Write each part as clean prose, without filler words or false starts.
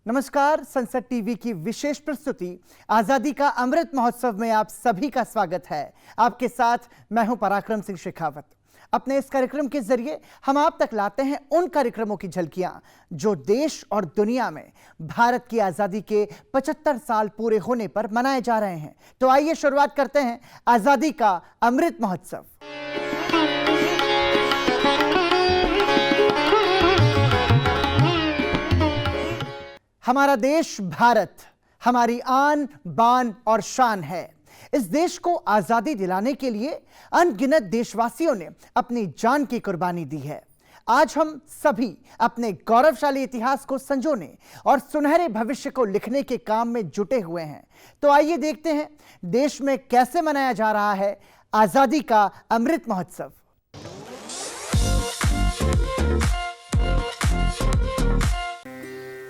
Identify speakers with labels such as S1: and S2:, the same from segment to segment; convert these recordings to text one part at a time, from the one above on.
S1: नमस्कार। संसद टीवी की विशेष प्रस्तुति आजादी का अमृत महोत्सव में आप सभी का स्वागत है। आपके साथ मैं हूं पराक्रम सिंह शेखावत। अपने इस कार्यक्रम के जरिए हम आप तक लाते हैं उन कार्यक्रमों की झलकियां जो देश और दुनिया में भारत की आजादी के 75 साल पूरे होने पर मनाए जा रहे हैं। तो आइए शुरुआत करते हैं आजादी का अमृत महोत्सव। हमारा देश भारत हमारी आन बान और शान है। इस देश को आजादी दिलाने के लिए अनगिनत देशवासियों ने अपनी जान की कुर्बानी दी है। आज हम सभी अपने गौरवशाली इतिहास को संजोने और सुनहरे भविष्य को लिखने के काम में जुटे हुए हैं। तो आइए देखते हैं देश में कैसे मनाया जा रहा है आजादी का अमृत महोत्सव।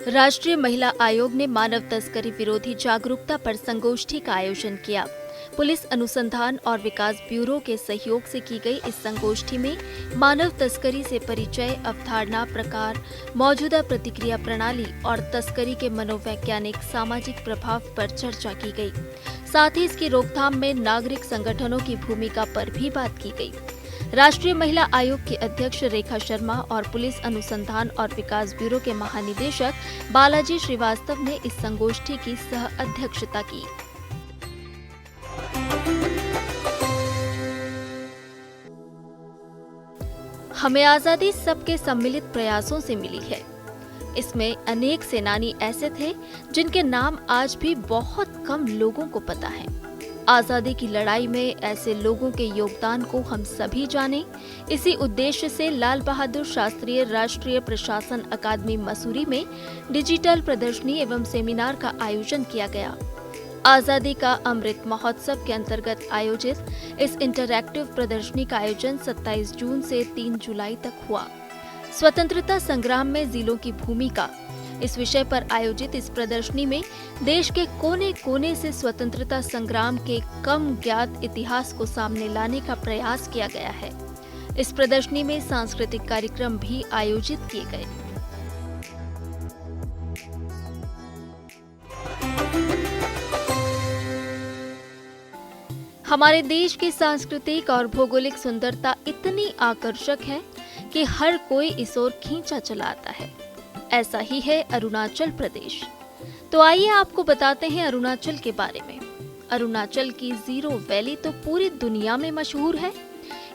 S2: राष्ट्रीय महिला आयोग ने मानव तस्करी विरोधी जागरूकता पर संगोष्ठी का आयोजन किया। पुलिस अनुसंधान और विकास ब्यूरो के सहयोग से की गई इस संगोष्ठी में मानव तस्करी से परिचय, अवधारणा, प्रकार, मौजूदा प्रतिक्रिया प्रणाली और तस्करी के मनोवैज्ञानिक सामाजिक प्रभाव पर चर्चा की गई। साथ ही इसकी रोकथाम में नागरिक संगठनों की भूमिका पर भी बात की गई। राष्ट्रीय महिला आयोग की अध्यक्ष रेखा शर्मा और पुलिस अनुसंधान और विकास ब्यूरो के महानिदेशक बालाजी श्रीवास्तव ने इस संगोष्ठी की सह अध्यक्षता की। हमें आजादी सबके सम्मिलित प्रयासों से मिली है। इसमें अनेक सेनानी ऐसे थे जिनके नाम आज भी बहुत कम लोगों को पता है। आजादी की लड़ाई में ऐसे लोगों के योगदान को हम सभी जानें, इसी उद्देश्य से लाल बहादुर शास्त्री राष्ट्रीय प्रशासन अकादमी मसूरी में डिजिटल प्रदर्शनी एवं सेमिनार का आयोजन किया गया। आजादी का अमृत महोत्सव के अंतर्गत आयोजित इस इंटरैक्टिव प्रदर्शनी का आयोजन 27 जून से 3 जुलाई तक हुआ। स्वतंत्रता संग्राम में जिलों की भूमिका, इस विषय पर आयोजित इस प्रदर्शनी में देश के कोने कोने से स्वतंत्रता संग्राम के कम ज्ञात इतिहास को सामने लाने का प्रयास किया गया है। इस प्रदर्शनी में सांस्कृतिक कार्यक्रम भी आयोजित किए गए। हमारे देश की सांस्कृतिक और भौगोलिक सुंदरता इतनी आकर्षक है कि हर कोई इस ओर खींचा चला आता है। ऐसा ही है अरुणाचल प्रदेश। तो आइए आपको बताते हैं अरुणाचल के बारे में। अरुणाचल की जीरो वैली तो पूरी दुनिया में मशहूर है।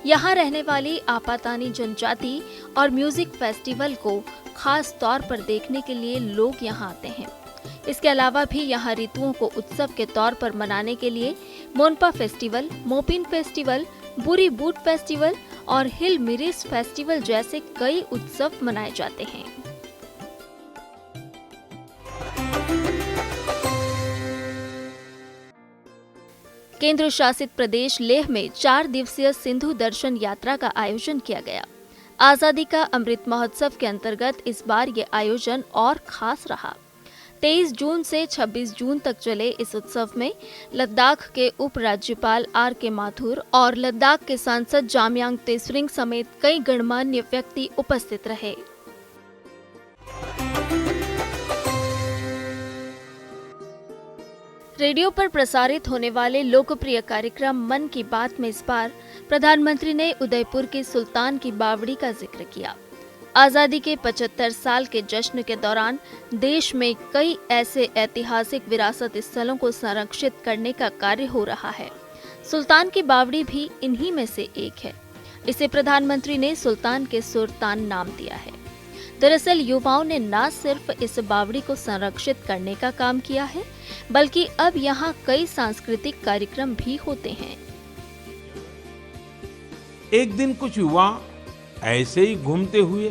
S2: यहाँ रहने वाली आपातानी जनजाति और म्यूजिक फेस्टिवल को खास तौर पर देखने के लिए लोग यहाँ आते हैं। इसके अलावा भी यहाँ ऋतुओं को उत्सव के तौर पर मनाने के लिए मोनपा फेस्टिवल, मोपिन फेस्टिवल, बुरी बूट फेस्टिवल और हिल मिरिस फेस्टिवल जैसे कई उत्सव मनाए जाते हैं। केंद्र शासित प्रदेश लेह में 4 दिवसीय सिंधु दर्शन यात्रा का आयोजन किया गया। आजादी का अमृत महोत्सव के अंतर्गत इस बार ये आयोजन और खास रहा। 23 जून से 26 जून तक चले इस उत्सव में लद्दाख के उपराज्यपाल R.K. माथुर और लद्दाख के सांसद जामयांग तेसरिंग समेत कई गणमान्य व्यक्ति उपस्थित रहे। रेडियो पर प्रसारित होने वाले लोकप्रिय कार्यक्रम मन की बात में इस बार प्रधानमंत्री ने उदयपुर की सुल्तान की बावड़ी का जिक्र किया। आजादी के 75 साल के जश्न के दौरान देश में कई ऐसे ऐतिहासिक विरासत स्थलों को संरक्षित करने का कार्य हो रहा है। सुल्तान की बावड़ी भी इन्हीं में से एक है। इसे प्रधानमंत्री ने सुल्तान के सुरतान नाम दिया है। दरअसल युवाओं ने न सिर्फ इस बावड़ी को संरक्षित करने का काम किया है, बल्कि अब यहाँ कई सांस्कृतिक कार्यक्रम भी होते हैं।
S3: एक दिन कुछ युवा ऐसे ही घूमते हुए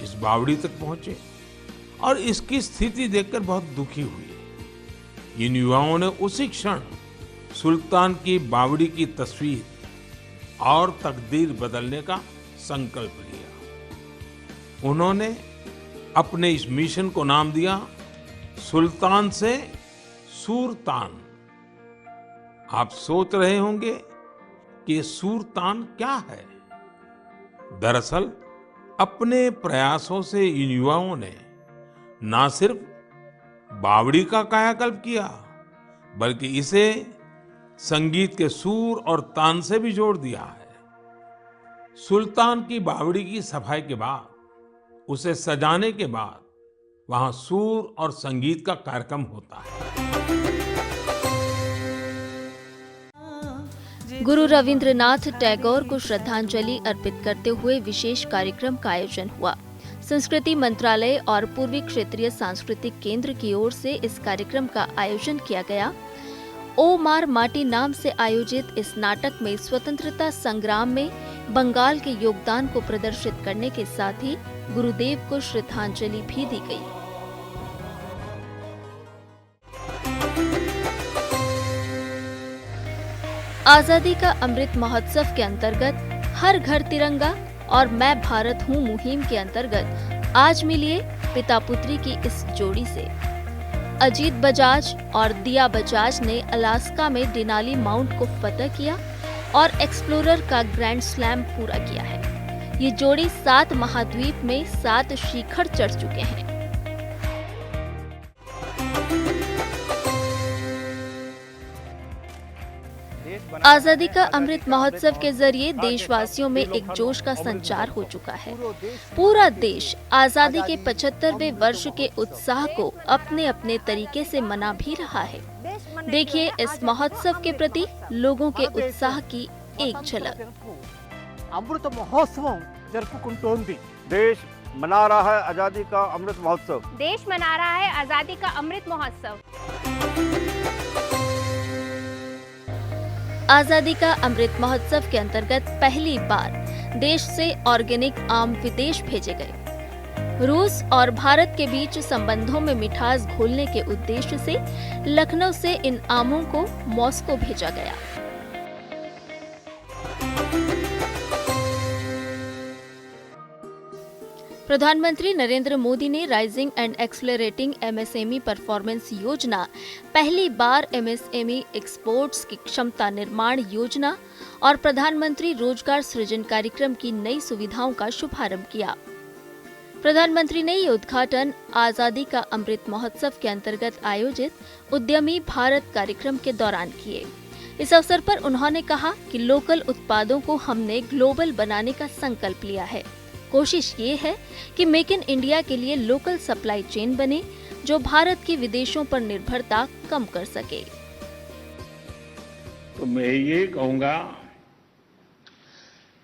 S3: इस बावड़ी तक पहुंचे और इसकी स्थिति देखकर बहुत दुखी हुए। इन युवाओं ने उसी क्षण सुल्तान की बावड़ी की तस्वीर और तकदीर बदलने का संकल्प लिया। उन्होंने अपने इस मिशन को नाम दिया सुल्तान से सुरतान। आप सोच रहे होंगे कि सुरतान क्या है? दरअसल अपने प्रयासों से इन युवाओं ने न सिर्फ बावड़ी का कायाकल्प किया, बल्कि इसे संगीत के सुर और तान से भी जोड़ दिया है। सुल्तान की बावड़ी की सफाई के बाद, उसे सजाने के बाद वहां सुर और संगीत का कार्यक्रम होता है।
S2: गुरु रविंद्रनाथ टैगोर को श्रद्धांजलि अर्पित करते हुए विशेष कार्यक्रम का आयोजन हुआ। संस्कृति मंत्रालय और पूर्वी क्षेत्रीय सांस्कृतिक केंद्र की ओर से इस कार्यक्रम का आयोजन किया गया। ओ मार माटी नाम से आयोजित इस नाटक में स्वतंत्रता संग्राम में बंगाल के योगदान को प्रदर्शित करने के साथ ही गुरुदेव को श्रद्धांजलि भी दी गई। आजादी का अमृत महोत्सव के अंतर्गत हर घर तिरंगा और मैं भारत हूँ मुहिम के अंतर्गत आज मिलिए पिता पुत्री की इस जोड़ी से। अजीत बजाज और दिया बजाज ने अलास्का में डेनाली माउंट को फतह किया और एक्सप्लोरर का ग्रैंड स्लैम पूरा किया है। ये जोड़ी 7 महाद्वीप में 7 शिखर चढ़ चुके हैं। आजादी का अमृत महोत्सव के जरिए देशवासियों में एक जोश का संचार हो चुका है। पूरा देश आजादी के 75वें वर्ष के उत्साह को अपने अपने तरीके से मना भी रहा है। देखिए इस महोत्सव के प्रति लोगों के उत्साह की एक झलक।
S4: अमृत महोत्सव जरुपुकुंटोंदी। देश मना रहा है आजादी का अमृत महोत्सव।
S5: देश मना रहा है आजादी का अमृत महोत्सव।
S2: आजादी का अमृत महोत्सव के अंतर्गत पहली बार देश से ऑर्गेनिक आम विदेश भेजे गए। रूस और भारत के बीच संबंधों में मिठास घोलने के उद्देश्य से लखनऊ से इन आमों को मॉस्को भेजा गया। प्रधानमंत्री नरेंद्र मोदी ने rising and accelerating MSME performance योजना, पहली बार एमएसएमई एक्सपोर्ट्स की क्षमता निर्माण योजना और प्रधानमंत्री रोजगार सृजन कार्यक्रम की नई सुविधाओं का शुभारंभ किया। प्रधानमंत्री ने ये उद्घाटन आजादी का अमृत महोत्सव के अंतर्गत आयोजित उद्यमी भारत कार्यक्रम के दौरान किए। इस अवसर पर उन्होंने कहा कि लोकल उत्पादों को हमने ग्लोबल बनाने का संकल्प लिया है। कोशिश ये है कि मेक इन इंडिया के लिए लोकल सप्लाई चेन बने जो भारत की विदेशों पर निर्भरता कम कर सके।
S3: तो मैं ये कहूंगा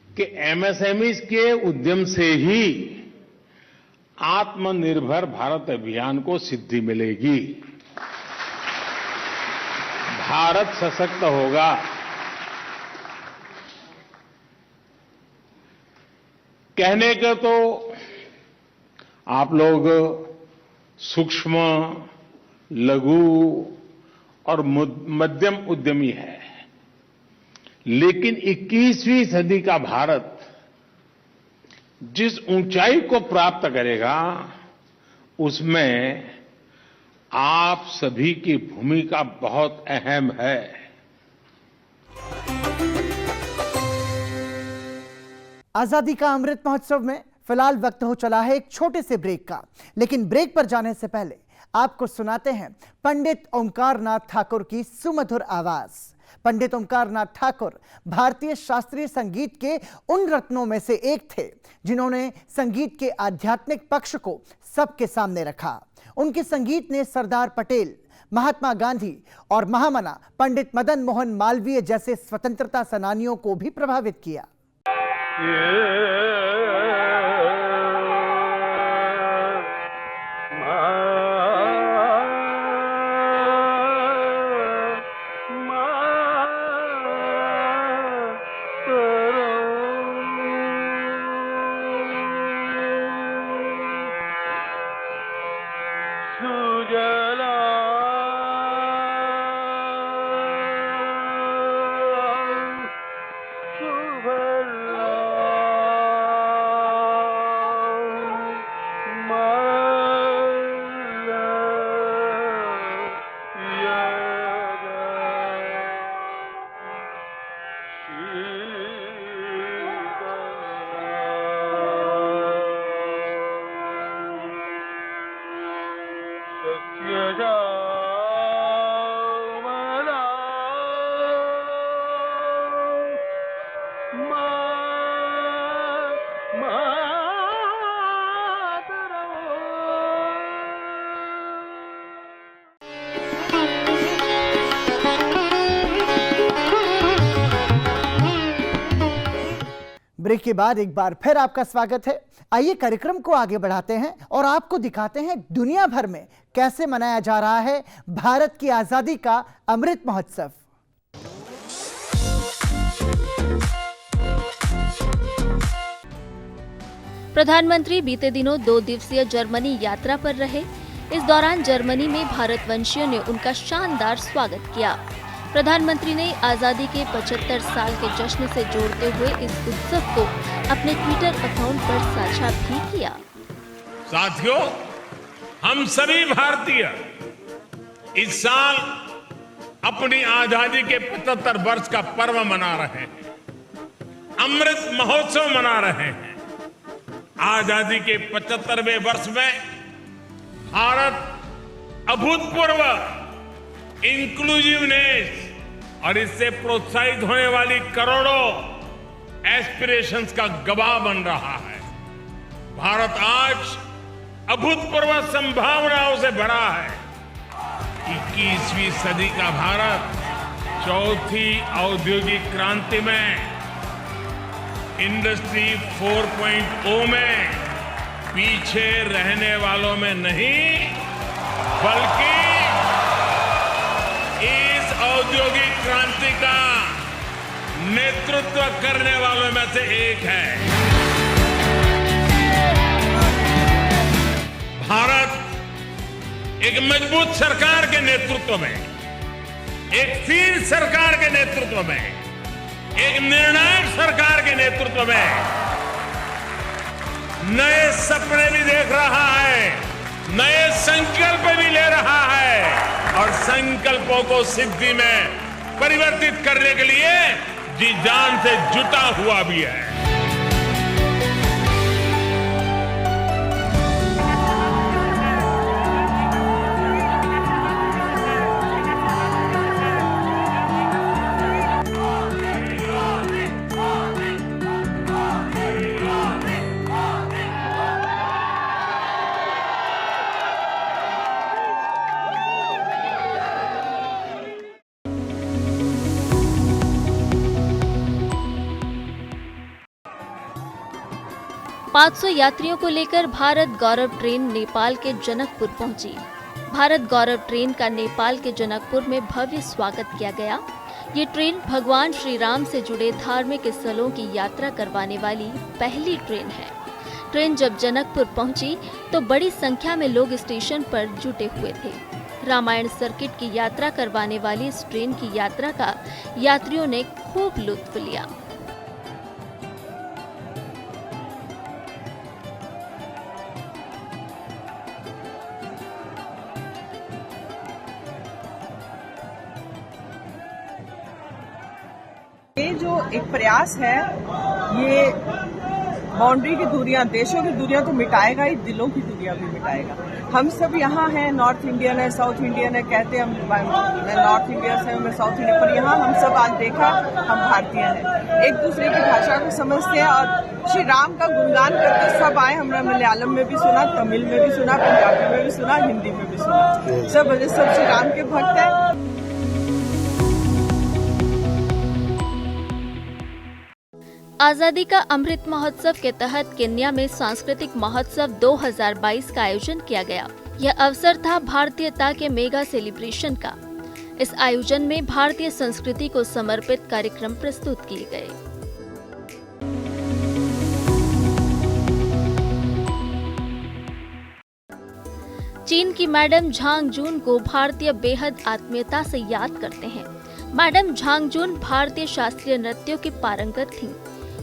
S3: कि एमएसएमई के उद्यम से ही आत्मनिर्भर भारत अभियान को सिद्धि मिलेगी, भारत सशक्त होगा। कहने के तो आप लोग सूक्ष्म, लघु और मध्यम उद्यमी है, लेकिन 21वीं सदी का भारत जिस ऊंचाई को प्राप्त करेगा उसमें आप सभी की भूमिका बहुत अहम है।
S1: आजादी का अमृत महोत्सव में फिलहाल वक्त हो चला है एक छोटे से ब्रेक का, लेकिन ब्रेक पर जाने से पहले आपको सुनाते हैं पंडित ओंकार नाथ ठाकुर की सुमधुर आवाज। पंडित ओंकार नाथ ठाकुर भारतीय शास्त्रीय संगीत के उन रत्नों में से एक थे जिन्होंने संगीत के आध्यात्मिक पक्ष को सबके सामने रखा। उनके संगीत ने सरदार पटेल, महात्मा गांधी और महामना पंडित मदन मोहन मालवीय जैसे स्वतंत्रता सेनानियों को भी प्रभावित किया। ब्रेक के बाद एक बार फिर आपका स्वागत है। आइए कार्यक्रम को आगे बढ़ाते हैं और आपको दिखाते हैं दुनिया भर में कैसे मनाया जा रहा है भारत की आजादी का अमृत महोत्सव।
S2: प्रधानमंत्री बीते दिनों 2 दिवसीय जर्मनी यात्रा पर रहे। इस दौरान जर्मनी में भारतवंशियों ने उनका शानदार स्वागत किया। प्रधानमंत्री ने आजादी के 75 साल के जश्न से जोड़ते हुए इस उत्सव को अपने ट्विटर अकाउंट पर साझा भी किया।
S3: साथियों, हम सभी भारतीय इस साल अपनी आजादी के 75 वर्ष का पर्व मना रहे हैं, अमृत महोत्सव मना रहे हैं। आजादी के 75वें वर्ष में भारत अभूतपूर्व इंक्लूसिवनेस और इससे प्रोत्साहित होने वाली करोड़ों एस्पिरेशंस का गवाह बन रहा है। भारत आज अभूतपूर्व संभावनाओं से भरा है। 21वीं सदी का भारत चौथी औद्योगिक क्रांति में, इंडस्ट्री 4.0 में पीछे रहने वालों में नहीं, बल्कि इस औद्योगिक क्रांति का नेतृत्व करने वालों में से एक है। भारत एक मजबूत सरकार के नेतृत्व में, एक स्थिर सरकार के नेतृत्व में, एक निर्णायक सरकार के नेतृत्व में नए सपने भी देख रहा है, नए संकल्प भी ले रहा है और संकल्पों को सिद्धि में परिवर्तित करने के लिए जी जान से जुटा हुआ भी है।
S2: पाँच 500 यात्रियों को लेकर भारत गौरव ट्रेन नेपाल के जनकपुर पहुंची। भारत गौरव ट्रेन का नेपाल के जनकपुर में भव्य स्वागत किया गया। ये ट्रेन भगवान श्री राम से जुड़े धार्मिक स्थलों की यात्रा करवाने वाली पहली ट्रेन है। ट्रेन जब जनकपुर पहुंची तो बड़ी संख्या में लोग स्टेशन पर जुटे हुए थे। रामायण सर्किट की यात्रा करवाने वाली इस ट्रेन की यात्रा का यात्रियों ने खूब लुत्फ लिया।
S6: ये जो एक प्रयास है, ये बाउंड्री की दूरियां, देशों की दूरियां तो मिटाएगा ही, दिलों की दूरियां भी मिटाएगा। हम सब यहाँ हैं, नॉर्थ इंडियन है, साउथ इंडियन है, कहते हैं मैं नॉर्थ इंडियन से, मैं साउथ इंडियन, पर यहाँ हम सब आज देखा हम भारतीय हैं, एक दूसरे की भाषा को समझते हैं और श्री राम का गुणगान करते सब आए। हमने मलयालम में भी सुना, तमिल में भी सुना, पंजाबी में भी सुना, हिंदी में भी सुना, सब श्री राम के भक्त हैं।
S2: आजादी का अमृत महोत्सव के तहत केन्या में सांस्कृतिक महोत्सव 2022 का आयोजन किया गया। यह अवसर था भारतीयता के मेगा सेलिब्रेशन का। इस आयोजन में भारतीय संस्कृति को समर्पित कार्यक्रम प्रस्तुत किए गए। चीन की मैडम झांग जून को भारतीय बेहद आत्मीयता से याद करते हैं। मैडम झांग जून भारतीय शास्त्रीय नृत्यों की पारंगत थीं।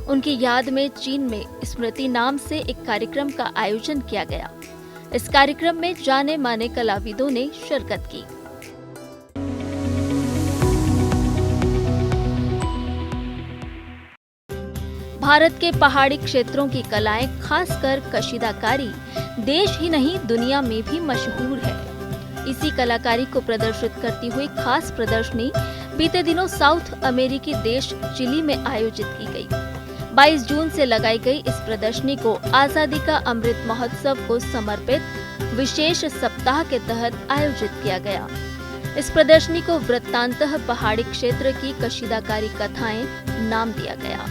S2: उनकी याद में चीन में स्मृति नाम से एक कार्यक्रम का आयोजन किया गया। इस कार्यक्रम में जाने माने कलाविदों ने शिरकत की। भारत के पहाड़ी क्षेत्रों की कलाएं, खासकर कशीदाकारी, देश ही नहीं दुनिया में भी मशहूर है। इसी कलाकारी को प्रदर्शित करती हुई खास प्रदर्शनी बीते दिनों साउथ अमेरिकी देश चिली में आयोजित की गई। 22 जून से लगाई गई इस प्रदर्शनी को आजादी का अमृत महोत्सव को समर्पित विशेष सप्ताह के तहत आयोजित किया गया। इस प्रदर्शनी को वृत्तांतः पहाड़ी क्षेत्र की कशीदाकारी कथाएं नाम दिया गया।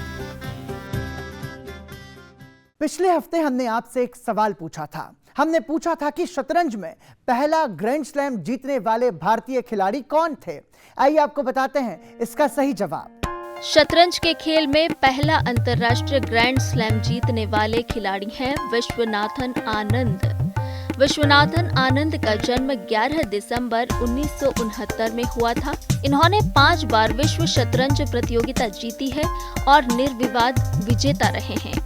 S1: पिछले हफ्ते हमने आपसे एक सवाल पूछा था। हमने पूछा था कि शतरंज में पहला ग्रैंड स्लैम जीतने वाले भारतीय खिलाड़ी कौन थे। आइए आपको बताते हैं इसका सही जवाब।
S2: शतरंज के खेल में पहला अंतर्राष्ट्रीय ग्रैंड स्लैम जीतने वाले खिलाड़ी हैं विश्वनाथन आनंद। विश्वनाथन आनंद का जन्म 11 दिसंबर 1969 में हुआ था। इन्होंने 5 बार विश्व शतरंज प्रतियोगिता जीती है और निर्विवाद विजेता रहे हैं।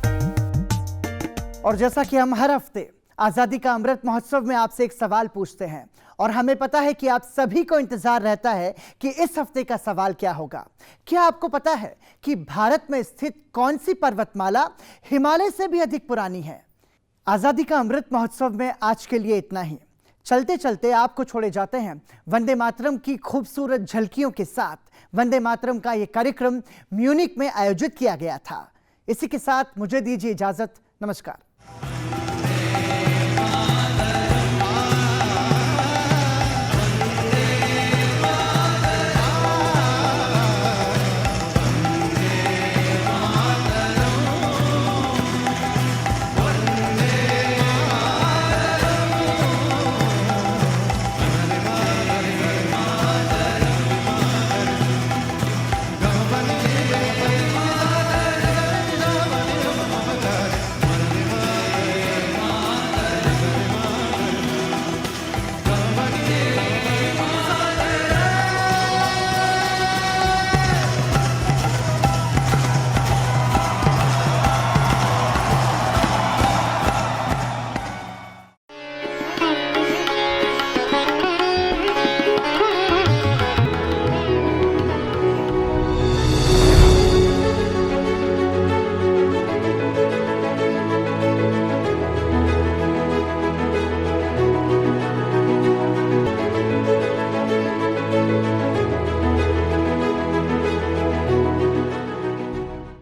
S1: और जैसा कि हम हर हफ्ते आजादी का अमृत महोत्सव में आपसे एक सवाल पूछते हैं और हमें पता है कि आप सभी को इंतजार रहता है कि इस हफ्ते का सवाल क्या होगा। क्या आपको पता है कि भारत में स्थित कौन सी पर्वतमाला हिमालय से भी अधिक पुरानी है? आजादी का अमृत महोत्सव में आज के लिए इतना ही। चलते चलते आपको छोड़े जाते हैं वंदे मातरम की खूबसूरत झलकियों के साथ। वंदे मातरम का यह कार्यक्रम म्यूनिख में आयोजित किया गया था। इसी के साथ मुझे दीजिए इजाजत। नमस्कार।